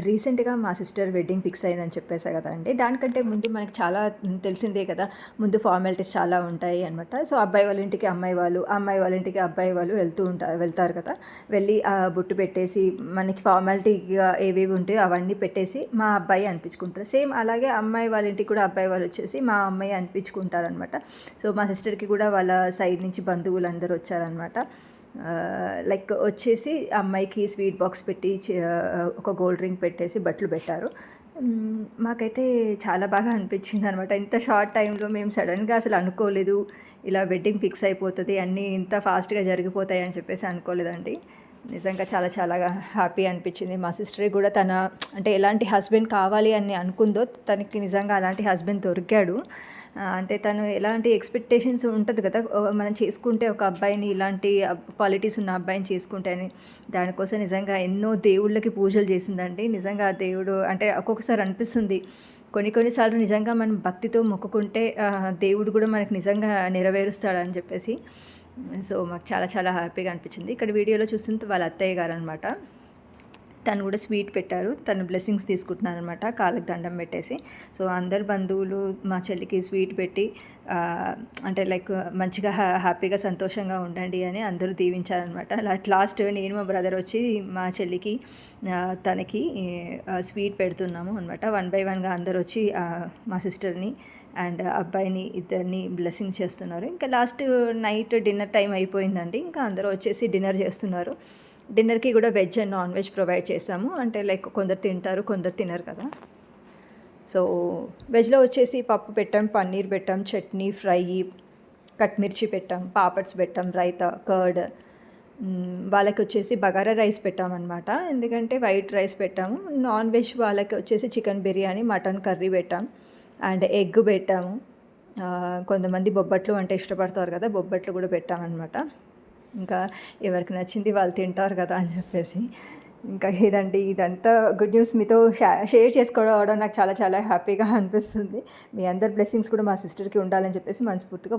రీసెంట్‌గా మా sister wedding fix అయిందని చెప్పేసా కదండీ! దానికంటే ముందు మనకి చాలా తెలిసిందే కదా! ముందు ఫార్మాలిటీస్ చాలా ఉంటాయి అనమాట. సో, అబ్బాయి వాళ్ళ ఇంటికి అమ్మాయి వాళ్ళు, అమ్మాయి వాళ్ళ ఇంటికి అబ్బాయి వాళ్ళు వెళ్తారు కదా! వెళ్ళి బొట్టు పెట్టేసి మనకి ఫార్మాలిటీగా ఏవేవి ఉంటాయో అవన్నీ పెట్టేసి మా అబ్బాయి అనిపించుకుంటారు. సేమ్ అలాగే అమ్మాయి వాళ్ళ ఇంటికి కూడా అబ్బాయి వాళ్ళు వచ్చేసి మా అమ్మాయి అనిపించుకుంటారనమాట. సో, మా సిస్టర్‌కి కూడా వాళ్ళ సైడ్ నుంచి బంధువులందరూ వచ్చారనమాట. లైక్ వచ్చేసి అమ్మాయికి స్వీట్ బాక్స్ పెట్టి ఒక గోల్డ్ రింగ్ పెట్టేసి బట్టలు పెట్టారు. మాకైతే చాలా బాగా అనిపించిందనమాట. ఇంత షార్ట్ టైంలో మేము సడన్‌గా అసలు అనుకోలేదు. ఇలా వెడ్డింగ్ ఫిక్స్ అయిపోతది, అన్నీ ఇంత ఫాస్ట్‌గా జరిగిపోతాయి అని చెప్పేసి అనుకోలేదండి. నిజంగా చాలా చాలా హ్యాపీ అనిపించింది. మా సిస్టర్‌కి కూడా తన అంటే ఎలాంటి హస్బెండ్ కావాలి అని అనుకుందో తనకి నిజంగా అలాంటి హస్బెండ్ దొరికాడు. అంటే తను ఎలాంటి ఎక్స్‌పెక్టేషన్స్ ఉంటది కదా! మనం చేసుకుంటే ఒక అబ్బాయిని ఇలాంటి క్వాలిటీస్ ఉన్న అబ్బాయిని చేసుకుంటే అని. దానికోసం నిజంగా ఎన్నో దేవుళ్ళకి పూజలు చేసిందండి. నిజంగా ఆ దేవుడు అంటే ఒక్కొక్కసారి అనిపిస్తుంది. కొన్ని కొన్ని సార్లు నిజంగా మనం భక్తితో మొక్కుకుంటే దేవుడు కూడా మనకు నిజంగా నెరవేరుస్తాడని చెప్పేసి. సో, మాకు చాలా చాలా హ్యాపీగా అనిపించింది. ఇక్కడ వీడియోలో చూస్తుంటే వాళ్ళ అత్తయ్య గారనమాట. తను కూడా స్వీట్ పెట్టారు. తను బ్లెస్సింగ్స్ తీసుకుంటున్నారనమాట కాళ్ళకి దండం పెట్టేసి. సో, అందరు బంధువులు మా చెల్లికి స్వీట్ పెట్టి అంటే లైక్ మంచిగా హ్యాపీగా సంతోషంగా ఉండండి అని అందరూ దీవించారనమాట. లాస్ట్ నేను మా బ్రదర్ వచ్చి మా చెల్లికి తనకి స్వీట్ పెడుతున్నాము అనమాట. వన్ బై వన్‌గా అందరూ వచ్చి మా సిస్టర్‌ని అండ్ అబ్బాయిని ఇద్దరిని బ్లెస్సింగ్ చేస్తున్నారు. ఇంకా లాస్ట్ నైట్ డిన్నర్ టైం అయిపోయిందండి. ఇంకా అందరూ వచ్చేసి డిన్నర్ చేస్తున్నారు. డిన్నర్‌కి కూడా veg and non veg provide చేసాము. అంటే లైక్ కొందరు తింటారు, కొందరు తినరు కదా! సో, వెజ్‌లో వచ్చేసి పప్పు పెట్టాం, పన్నీర్ పెట్టాం, చట్నీ, ఫ్రై, కట్ మిర్చి పెట్టాం, పాపడ్స్ పెట్టాం, రైతా, కర్డ్. వాళ్ళకి వచ్చేసి బగారా రైస్ పెట్టామన్నమాట. ఎందుకంటే వైట్ రైస్ పెట్టాము. నాన్ వెజ్ వాళ్ళకి వచ్చేసి చికెన్ బిర్యానీ, మటన్ కర్రీ పెట్టాం అండ్ ఎగ్ పెట్టాము. కొంతమంది బొబ్బట్లు అంటే ఇష్టపడతారు కదా! బొబ్బట్లు కూడా పెట్టామన్నమాట. ఇంకా ఎవరికి నచ్చింది వాళ్ళు తింటారు కదా అని చెప్పేసి. ఇంకా ఇదంతా గుడ్ న్యూస్ మీతో షేర్ చేసుకోవడం నాకు చాలా చాలా హ్యాపీగా అనిపిస్తుంది. మీ అందరి బ్లెస్సింగ్స్ కూడా మా సిస్టర్‌కి ఉండాలని చెప్పేసి మనస్ఫూర్తిగా